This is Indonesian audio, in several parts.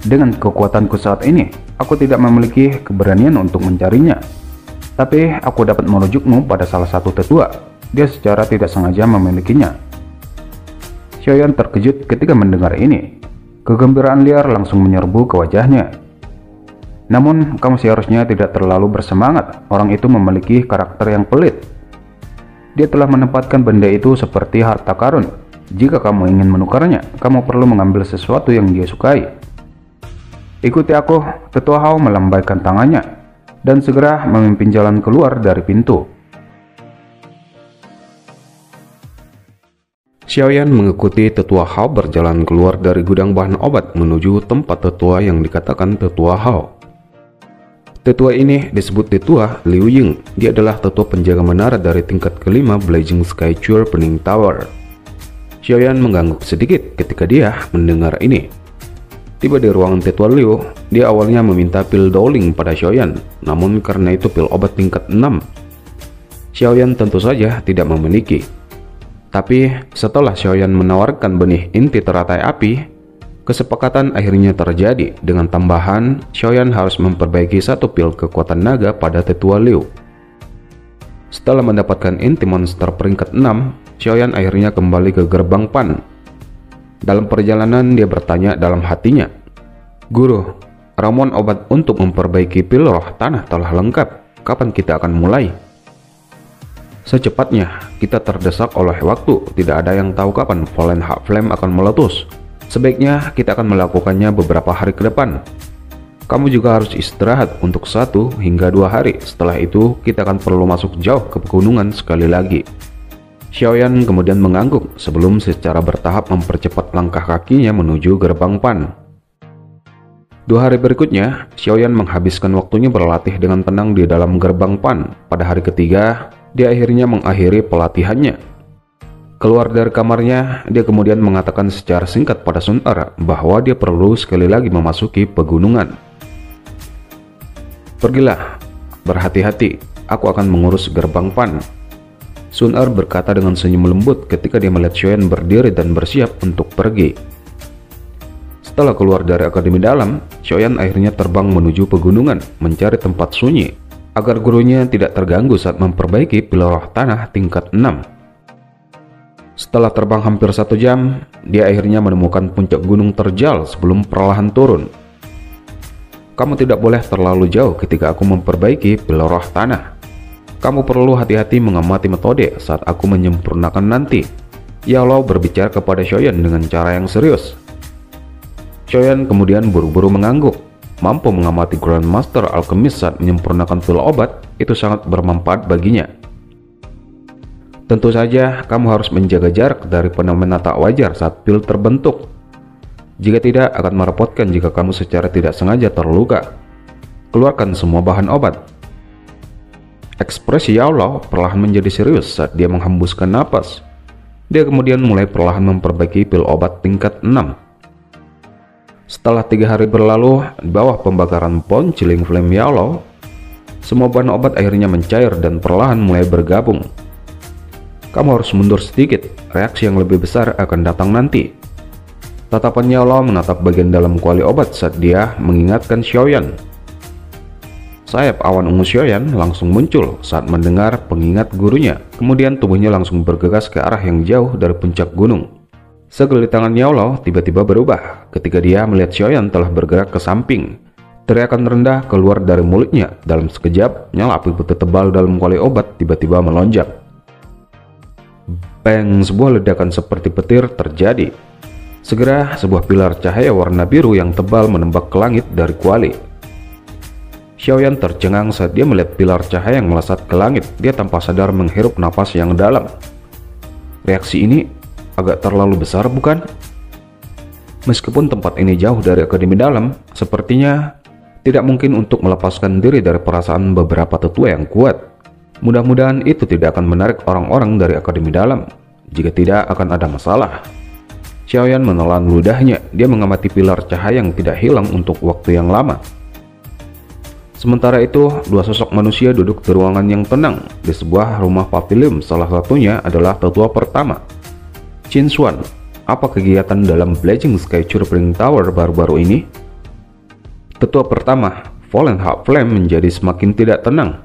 Dengan kekuatanku saat ini, aku tidak memiliki keberanian untuk mencarinya. Tapi aku dapat merujukmu pada salah satu tetua. Dia secara tidak sengaja memilikinya. Xiaoyan terkejut ketika mendengar ini. Kegembiraan liar langsung menyerbu ke wajahnya. Namun, kamu seharusnya tidak terlalu bersemangat. Orang itu memiliki karakter yang pelit. Dia telah menempatkan benda itu seperti harta karun. Jika kamu ingin menukarnya, kamu perlu mengambil sesuatu yang dia sukai. Ikuti aku, Tetua Hao melambaikan tangannya, dan segera memimpin jalan keluar dari pintu. Xiaoyan mengikuti Tetua Hao berjalan keluar dari gudang bahan obat menuju tempat tetua yang dikatakan Tetua Hao. Tetua ini disebut Tetua Liu Ying. Dia adalah tetua penjaga menara dari tingkat kelima Blazing Sky Burning Tower. Xiaoyan mengangguk sedikit ketika dia mendengar ini. Tiba di ruangan Tetua Liu, dia awalnya meminta pil Dowling pada Xiaoyan, namun karena itu pil obat tingkat 6. Xiaoyan tentu saja tidak memiliki. Tapi setelah Xiaoyan menawarkan benih inti teratai api, kesepakatan akhirnya terjadi. Dengan tambahan, Xiaoyan harus memperbaiki satu pil kekuatan naga pada Tetua Liu. Setelah mendapatkan inti monster peringkat 6, Xiaoyan akhirnya kembali ke gerbang Pan. Dalam perjalanan dia bertanya dalam hatinya, "Guru, ramuan obat untuk memperbaiki pil roh tanah telah lengkap. Kapan kita akan mulai?" "Secepatnya, kita terdesak oleh waktu. Tidak ada yang tahu kapan Fallen Hawk Flame akan meletus. Sebaiknya kita akan melakukannya beberapa hari ke depan. Kamu juga harus istirahat untuk 1 hingga 2 hari. Setelah itu, kita akan perlu masuk jauh ke pegunungan sekali lagi." Xiaoyan kemudian mengangguk sebelum secara bertahap mempercepat langkah kakinya menuju gerbang Pan. 2 hari berikutnya, Xiaoyan menghabiskan waktunya berlatih dengan tenang di dalam gerbang Pan. Pada hari ketiga, dia akhirnya mengakhiri pelatihannya. Keluar dari kamarnya, dia kemudian mengatakan secara singkat pada Sun Er bahwa dia perlu sekali lagi memasuki pegunungan. "Pergilah, berhati-hati, aku akan mengurus gerbang Pan." Sun Er berkata dengan senyum lembut ketika dia melihat Xiaoyan berdiri dan bersiap untuk pergi. Setelah keluar dari akademi dalam, Xiaoyan akhirnya terbang menuju pegunungan mencari tempat sunyi agar gurunya tidak terganggu saat memperbaiki pil roh tanah tingkat 6. Setelah terbang hampir 1 jam, dia akhirnya menemukan puncak gunung terjal sebelum perlahan turun. "Kamu tidak boleh terlalu jauh ketika aku memperbaiki pil roh tanah. Kamu perlu hati-hati mengamati metode saat aku menyempurnakan nanti." Yao Lao berbicara kepada Xiaoyan dengan cara yang serius. Xiaoyan kemudian buru-buru mengangguk. Mampu mengamati Grandmaster Alchemist saat menyempurnakan pil obat itu sangat bermanfaat baginya. "Tentu saja kamu harus menjaga jarak dari fenomena tak wajar saat pil terbentuk. Jika tidak, akan merepotkan jika kamu secara tidak sengaja terluka. Keluarkan semua bahan obat." Ekspresi Yao Lao perlahan menjadi serius saat dia menghembuskan napas. Dia kemudian mulai perlahan memperbaiki pil obat tingkat 6. Setelah 3 hari berlalu, di bawah pembakaran pohon Chilling Flame Yao Lao, semua bahan obat akhirnya mencair dan perlahan mulai bergabung. "Kamu harus mundur sedikit, reaksi yang lebih besar akan datang nanti." Tatapan Yao Lao menatap bagian dalam kuali obat saat dia mengingatkan Xiaoyan. Sayap awan ungu Xiaoyan langsung muncul saat mendengar pengingat gurunya. Kemudian tubuhnya langsung bergegas ke arah yang jauh dari puncak gunung. Segelit tangan Yao Lao tiba-tiba berubah ketika dia melihat Xiaoyan telah bergerak ke samping. Teriakan rendah keluar dari mulutnya. Dalam sekejap, nyala api putih tebal dalam kuali obat tiba-tiba melonjak. Bang! Sebuah ledakan seperti petir terjadi. Segera, sebuah pilar cahaya warna biru yang tebal menembak ke langit dari kuali. Xiaoyan tercengang saat dia melihat pilar cahaya yang melesat ke langit. Dia tanpa sadar menghirup napas yang dalam. Reaksi ini agak terlalu besar, bukan? Meskipun tempat ini jauh dari akademi dalam, sepertinya tidak mungkin untuk melepaskan diri dari perasaan beberapa tetua yang kuat. Mudah-mudahan itu tidak akan menarik orang-orang dari akademi dalam. Jika tidak, akan ada masalah. Xiaoyan menelan ludahnya. Dia mengamati pilar cahaya yang tidak hilang untuk waktu yang lama. Sementara itu, 2 sosok manusia duduk di ruangan yang tenang di sebuah rumah pavilion. Salah satunya adalah tetua pertama, Qin Xuan. "Apa kegiatan dalam Blazing Sky Burning Tower baru-baru ini?" Tetua pertama, Fallen Heart Flame, menjadi semakin tidak tenang.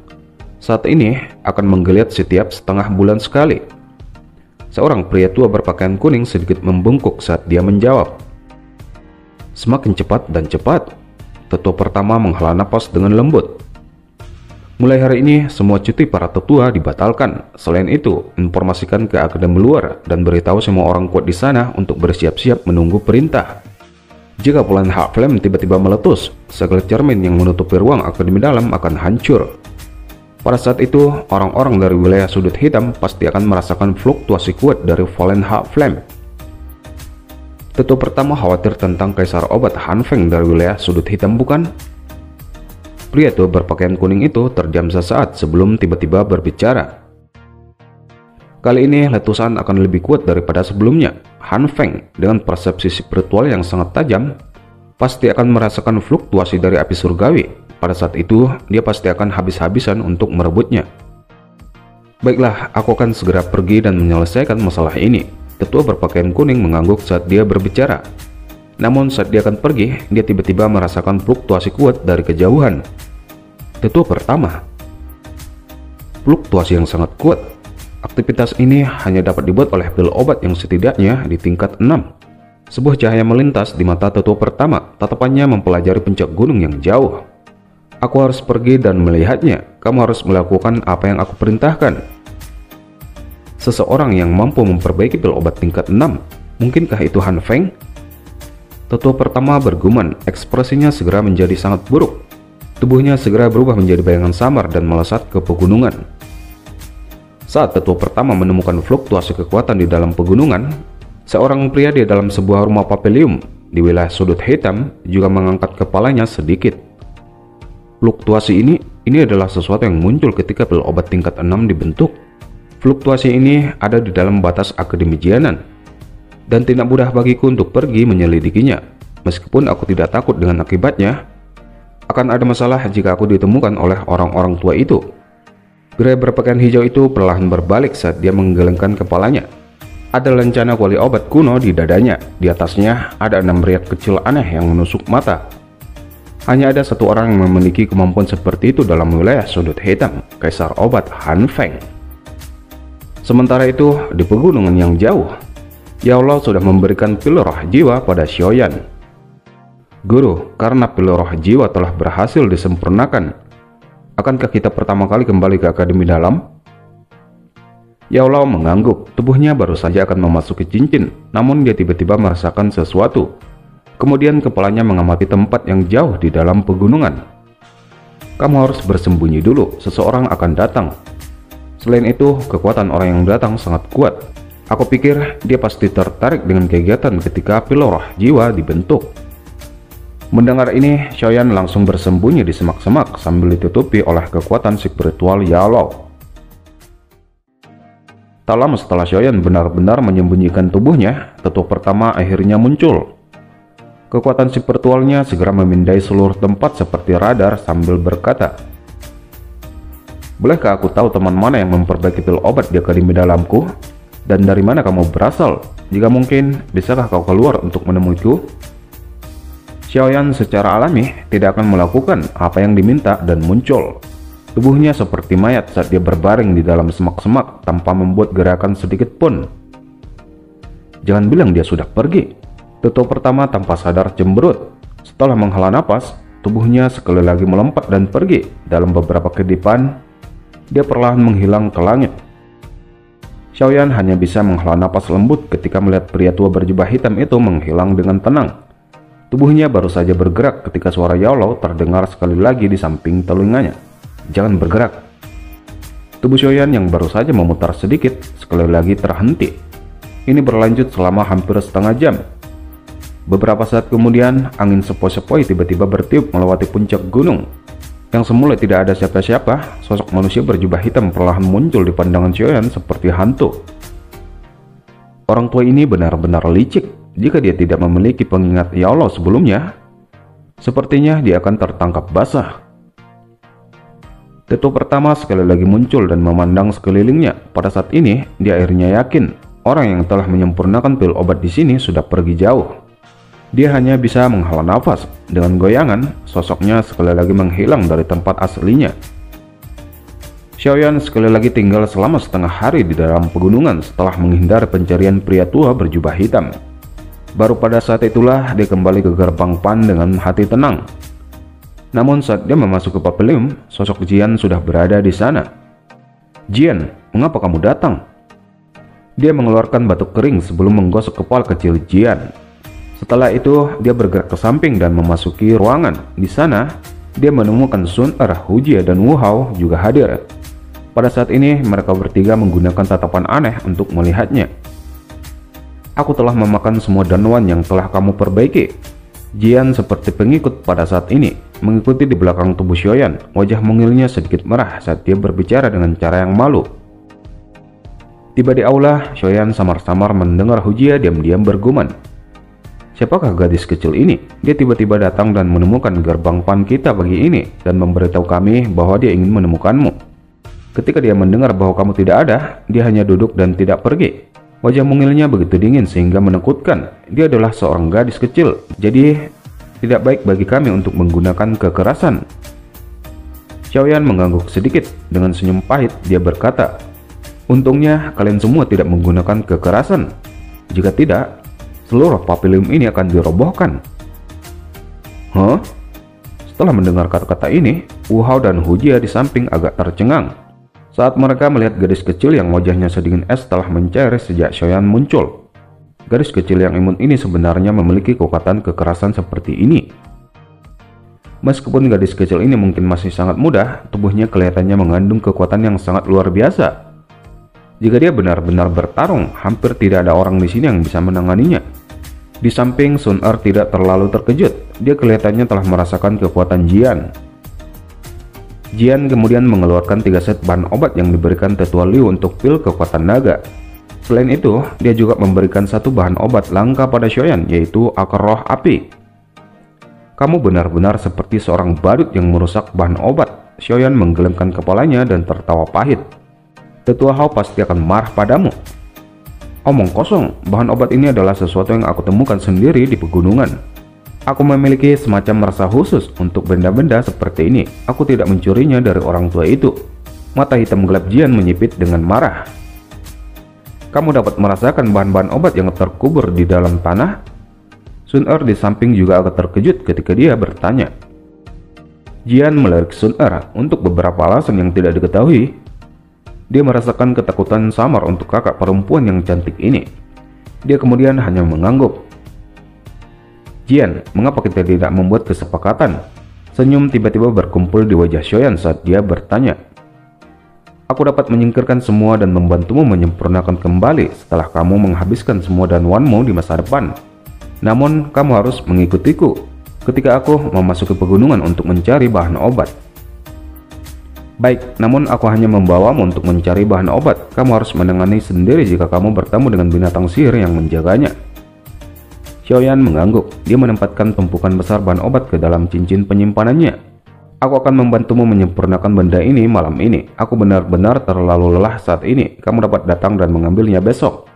Saat ini akan menggeliat setiap setengah bulan sekali. Seorang pria tua berpakaian kuning sedikit membungkuk saat dia menjawab. Semakin cepat dan cepat. Tetua pertama menghela napas dengan lembut. Mulai hari ini semua cuti para tetua dibatalkan. Selain itu, informasikan ke akademi luar dan beritahu semua orang kuat di sana untuk bersiap-siap menunggu perintah. Jika Fallen Heart Flame tiba-tiba meletus, segala cermin yang menutupi ruang akademi dalam akan hancur. Pada saat itu, orang-orang dari wilayah sudut hitam pasti akan merasakan fluktuasi kuat dari Fallen Heart Flame. Tetua pertama khawatir tentang kaisar obat Han Feng dari wilayah sudut hitam, bukan? Pria tua berpakaian kuning itu terdiam sesaat sebelum tiba-tiba berbicara. Kali ini letusan akan lebih kuat daripada sebelumnya. Han Feng dengan persepsi spiritual yang sangat tajam pasti akan merasakan fluktuasi dari api surgawi. Pada saat itu, dia pasti akan habis-habisan untuk merebutnya. Baiklah, aku akan segera pergi dan menyelesaikan masalah ini. Tetua berpakaian kuning mengangguk saat dia berbicara. Namun saat dia akan pergi, dia tiba-tiba merasakan fluktuasi kuat dari kejauhan. Tetua pertama. Fluktuasi yang sangat kuat. Aktivitas ini hanya dapat dibuat oleh pil obat yang setidaknya di tingkat 6. Sebuah cahaya melintas di mata tetua pertama, tatapannya mempelajari puncak gunung yang jauh. Aku harus pergi dan melihatnya. Kamu harus melakukan apa yang aku perintahkan. Seseorang yang mampu memperbaiki pil obat tingkat 6. Mungkinkah itu Han Feng? Tetua pertama bergumam, ekspresinya segera menjadi sangat buruk. Tubuhnya segera berubah menjadi bayangan samar dan melesat ke pegunungan. Saat tetua pertama menemukan fluktuasi kekuatan di dalam pegunungan, seorang pria di dalam sebuah rumah papilium di wilayah sudut hitam juga mengangkat kepalanya sedikit. Fluktuasi ini adalah sesuatu yang muncul ketika pil obat tingkat 6 dibentuk. Fluktuasi ini ada di dalam batas akademi Jianan, dan tidak mudah bagiku untuk pergi menyelidikinya. Meskipun aku tidak takut dengan akibatnya, akan ada masalah jika aku ditemukan oleh orang-orang tua itu. Pria berpakaian hijau itu perlahan berbalik saat dia menggelengkan kepalanya. Ada lencana kuali obat kuno di dadanya. Di atasnya ada 6 riak kecil aneh yang menusuk mata. Hanya ada satu orang yang memiliki kemampuan seperti itu dalam wilayah sudut hitam, kaisar obat Han Feng. Sementara itu, di pegunungan yang jauh, Ya Allah sudah memberikan pil roh jiwa pada Xiaoyan. Guru, karena pil roh jiwa telah berhasil disempurnakan, akankah kita pertama kali kembali ke akademi dalam? Ya Allah mengangguk, tubuhnya baru saja akan memasuki cincin, namun dia tiba-tiba merasakan sesuatu. Kemudian kepalanya mengamati tempat yang jauh di dalam pegunungan. Kamu harus bersembunyi dulu, seseorang akan datang. Selain itu, kekuatan orang yang datang sangat kuat. Aku pikir dia pasti tertarik dengan kegiatan ketika pil roh jiwa dibentuk. Mendengar ini, Xiaoyan langsung bersembunyi di semak-semak sambil ditutupi oleh kekuatan spiritual Yalo. Tak lama setelah Xiaoyan benar-benar menyembunyikan tubuhnya, tetua pertama akhirnya muncul. Kekuatan spiritualnya segera memindai seluruh tempat seperti radar sambil berkata, "Bolehkah aku tahu teman mana yang memperbaiki pil obat di akademi dalamku? Dan dari mana kamu berasal? Jika mungkin, bisakah kau keluar untuk menemuiku?" Xiaoyan secara alami tidak akan melakukan apa yang diminta dan muncul. Tubuhnya seperti mayat saat dia berbaring di dalam semak-semak tanpa membuat gerakan sedikit pun. Jangan bilang dia sudah pergi. Tetua pertama tanpa sadar cemberut. Setelah menghela napas, tubuhnya sekali lagi melompat dan pergi. Dalam beberapa kedipan, dia perlahan menghilang ke langit. Xiaoyan hanya bisa menghela napas lembut ketika melihat pria tua berjubah hitam itu menghilang dengan tenang. Tubuhnya baru saja bergerak ketika suara Yalo terdengar sekali lagi di samping telinganya. "Jangan bergerak." Tubuh Xiaoyan yang baru saja memutar sedikit sekali lagi terhenti. Ini berlanjut selama hampir setengah jam. Beberapa saat kemudian, angin sepoi-sepoi tiba-tiba bertiup melewati puncak gunung. Yang semula tidak ada siapa-siapa, sosok manusia berjubah hitam perlahan muncul di pandangan Xiaoyan seperti hantu. Orang tua ini benar-benar licik. Jika dia tidak memiliki pengingat Ya Allah sebelumnya, sepertinya dia akan tertangkap basah. Tetua pertama sekali lagi muncul dan memandang sekelilingnya. Pada saat ini, dia akhirnya yakin orang yang telah menyempurnakan pil obat di sini sudah pergi jauh. Dia hanya bisa menghela nafas. Dengan goyangan, sosoknya sekali lagi menghilang dari tempat aslinya. Xiaoyan sekali lagi tinggal selama setengah hari di dalam pegunungan setelah menghindar pencarian pria tua berjubah hitam. Baru pada saat itulah dia kembali ke gerbang Pan dengan hati tenang. Namun saat dia memasuki pavilion, sosok Jian sudah berada di sana. "Jian, mengapa kamu datang?" Dia mengeluarkan batuk kering sebelum menggosok kepala kecil Jian. Setelah itu, dia bergerak ke samping dan memasuki ruangan. Di sana, dia menemukan Sun Er, Hu Jie, dan Wu Hao juga hadir. Pada saat ini, mereka bertiga menggunakan tatapan aneh untuk melihatnya. "Aku telah memakan semua danwan yang telah kamu perbaiki." Jian seperti pengikut pada saat ini, mengikuti di belakang tubuh Xiaoyan. Wajah mungilnya sedikit merah saat dia berbicara dengan cara yang malu. Tiba di aula, Xiaoyan samar-samar mendengar Hu Jie diam-diam bergumam. "Siapakah gadis kecil ini? Dia tiba-tiba datang dan menemukan gerbang Pan kita pagi ini dan memberitahu kami bahwa dia ingin menemukanmu. Ketika dia mendengar bahwa kamu tidak ada, dia hanya duduk dan tidak pergi." Wajah mungilnya begitu dingin sehingga menakutkan. Dia adalah seorang gadis kecil, jadi tidak baik bagi kami untuk menggunakan kekerasan. Xiaoyan mengangguk sedikit. Dengan senyum pahit, dia berkata, "Untungnya kalian semua tidak menggunakan kekerasan. Jika tidak, seluruh pavilion ini akan dirobohkan." "Hah?" Setelah mendengar kata-kata ini, Wu Hao dan Hu Jie di samping agak tercengang saat mereka melihat gadis kecil yang wajahnya sedingin es telah mencair sejak Xiaoyan muncul. Gadis kecil yang imut ini sebenarnya memiliki kekuatan kekerasan seperti ini. Meskipun gadis kecil ini mungkin masih sangat muda, tubuhnya kelihatannya mengandung kekuatan yang sangat luar biasa. Jika dia benar-benar bertarung, hampir tidak ada orang di sini yang bisa menanganinya. Di samping, Sun Er tidak terlalu terkejut. Dia kelihatannya telah merasakan kekuatan Jian. Jian kemudian mengeluarkan 3 set bahan obat yang diberikan tetua Liu untuk pil kekuatan naga. Selain itu, dia juga memberikan 1 bahan obat langka pada Xiaoyan, yaitu akar roh api. "Kamu benar-benar seperti seorang badut yang merusak bahan obat." Xiaoyan menggelengkan kepalanya dan tertawa pahit. "Tetua Hao pasti akan marah padamu." "Omong kosong, bahan obat ini adalah sesuatu yang aku temukan sendiri di pegunungan. Aku memiliki semacam rasa khusus untuk benda-benda seperti ini. Aku tidak mencurinya dari orang tua itu." Mata hitam gelap Jian menyipit dengan marah. "Kamu dapat merasakan bahan-bahan obat yang terkubur di dalam tanah?" Sun Er di samping juga agak terkejut ketika dia bertanya. Jian melirik Sun Er untuk beberapa alasan yang tidak diketahui. Dia merasakan ketakutan samar untuk kakak perempuan yang cantik ini. Dia kemudian hanya mengangguk. "Jian, mengapa kita tidak membuat kesepakatan?" Senyum tiba-tiba berkumpul di wajah Xiaoyan saat dia bertanya. "Aku dapat menyingkirkan semua dan membantumu menyempurnakan kembali setelah kamu menghabiskan semua danwanmu di masa depan. Namun, kamu harus mengikutiku ketika aku memasuki pegunungan untuk mencari bahan obat." "Baik, namun aku hanya membawamu untuk mencari bahan obat. Kamu harus menangani sendiri jika kamu bertemu dengan binatang sihir yang menjaganya." Xiaoyan mengangguk. Dia menempatkan tumpukan besar bahan obat ke dalam cincin penyimpanannya. "Aku akan membantumu menyempurnakan benda ini malam ini. Aku benar-benar terlalu lelah saat ini. Kamu dapat datang dan mengambilnya besok."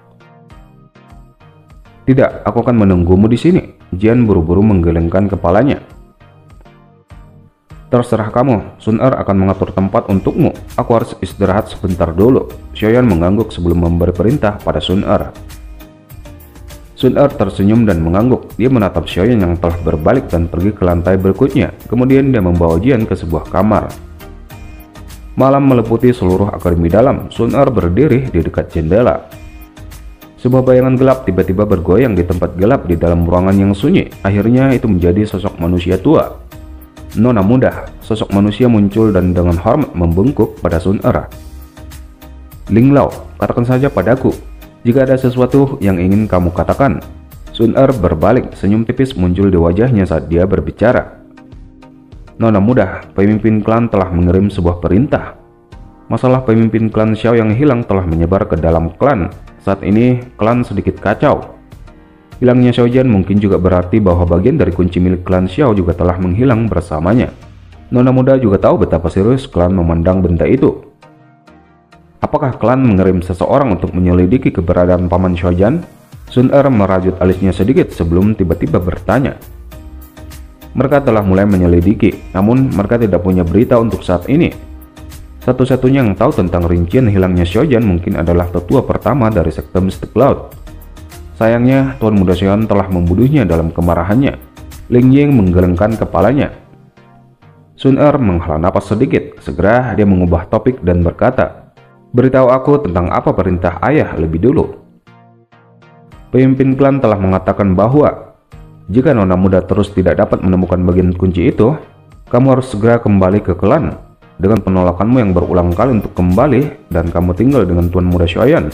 "Tidak, aku akan menunggumu di sini." Jian buru-buru menggelengkan kepalanya. "Terserah kamu, Sun Er akan mengatur tempat untukmu. Aku harus istirahat sebentar dulu." Xiaoyan mengangguk sebelum memberi perintah pada Sun Er. Sun Er tersenyum dan mengangguk. Dia menatap Xiaoyan yang telah berbalik dan pergi ke lantai berikutnya. Kemudian dia membawa Jian ke sebuah kamar. Malam meliputi seluruh akademi dalam. Sun Er berdiri di dekat jendela. Sebuah bayangan gelap tiba-tiba bergoyang di tempat gelap di dalam ruangan yang sunyi. Akhirnya itu menjadi sosok manusia tua. "Nona muda." Sosok manusia muncul dan dengan hormat membungkuk pada Sun Er. "Ling Lao, katakan saja padaku jika ada sesuatu yang ingin kamu katakan." Sun Er berbalik, senyum tipis muncul di wajahnya saat dia berbicara. "Nona muda, pemimpin klan telah mengirim sebuah perintah. Masalah pemimpin klan Xiao yang hilang telah menyebar ke dalam klan. Saat ini, klan sedikit kacau. Hilangnya Xiao Jian mungkin juga berarti bahwa bagian dari kunci milik klan Xiao juga telah menghilang bersamanya. Nona muda juga tahu betapa serius klan memandang benda itu. Apakah klan mengirim seseorang untuk menyelidiki keberadaan paman Xiao Jian?" Sun Er merajut alisnya sedikit sebelum tiba-tiba bertanya. Mereka telah mulai menyelidiki, namun mereka tidak punya berita untuk saat ini. Satu-satunya yang tahu tentang rincian hilangnya Xiaoyan mungkin adalah tetua pertama dari sekte Mystic Cloud. Sayangnya, Tuan Muda Xiaoyan telah membunuhnya dalam kemarahannya. Ling Ying menggelengkan kepalanya. Sun Er menghela napas sedikit, segera dia mengubah topik dan berkata, "Beritahu aku tentang apa perintah ayah lebih dulu." Pemimpin klan telah mengatakan bahwa jika Nona Muda terus tidak dapat menemukan bagian kunci itu, kamu harus segera kembali ke klan. Dengan penolakanmu yang berulang kali untuk kembali dan kamu tinggal dengan Tuan Muda Xiaoyan,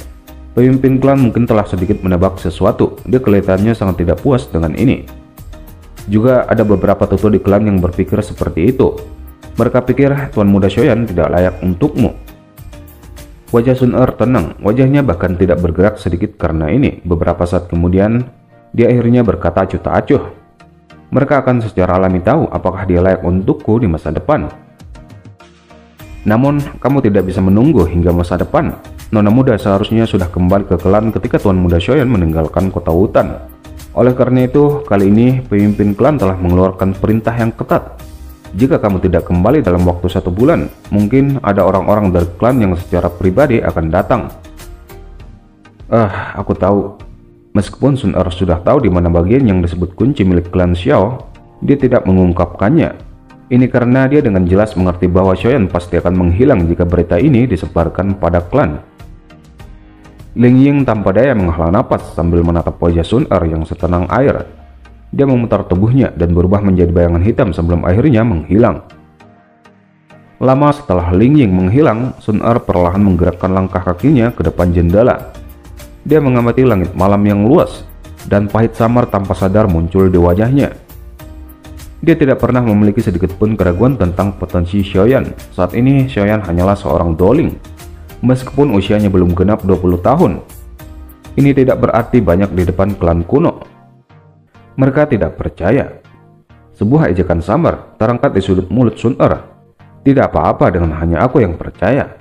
pemimpin klan mungkin telah sedikit menebak sesuatu. Dia kelihatannya sangat tidak puas dengan ini. Juga ada beberapa tetua di klan yang berpikir seperti itu. Mereka pikir Tuan Muda Xiaoyan tidak layak untukmu. Wajah Sun Er tenang, wajahnya bahkan tidak bergerak sedikit karena ini. Beberapa saat kemudian, dia akhirnya berkata acuh tak acuh. Mereka akan secara alami tahu apakah dia layak untukku di masa depan. Namun, kamu tidak bisa menunggu hingga masa depan. Nona Muda seharusnya sudah kembali ke klan ketika Tuan Muda Xiaoyan meninggalkan kota hutan. Oleh karena itu, kali ini pemimpin klan telah mengeluarkan perintah yang ketat. Jika kamu tidak kembali dalam waktu 1 bulan, mungkin ada orang-orang dari klan yang secara pribadi akan datang. Aku tahu. Meskipun Sun Er sudah tahu di mana bagian yang disebut kunci milik klan Xiao, dia tidak mengungkapkannya. Ini karena dia dengan jelas mengerti bahwa Xiaoyan pasti akan menghilang jika berita ini disebarkan pada klan. Ling Ying tanpa daya menghela napas sambil menatap wajah Sun Er yang setenang air. Dia memutar tubuhnya dan berubah menjadi bayangan hitam sebelum akhirnya menghilang. Lama setelah Ling Ying menghilang, Sun Er perlahan menggerakkan langkah kakinya ke depan jendela. Dia mengamati langit malam yang luas, dan pahit samar tanpa sadar muncul di wajahnya. Dia tidak pernah memiliki sedikit pun keraguan tentang potensi Xiaoyan. Saat ini Xiaoyan hanyalah seorang doling, meskipun usianya belum genap 20 tahun. Ini tidak berarti banyak di depan klan kuno. Mereka tidak percaya. Sebuah ejekan samar terangkat di sudut mulut Sun Er. Tidak apa-apa dengan hanya aku yang percaya.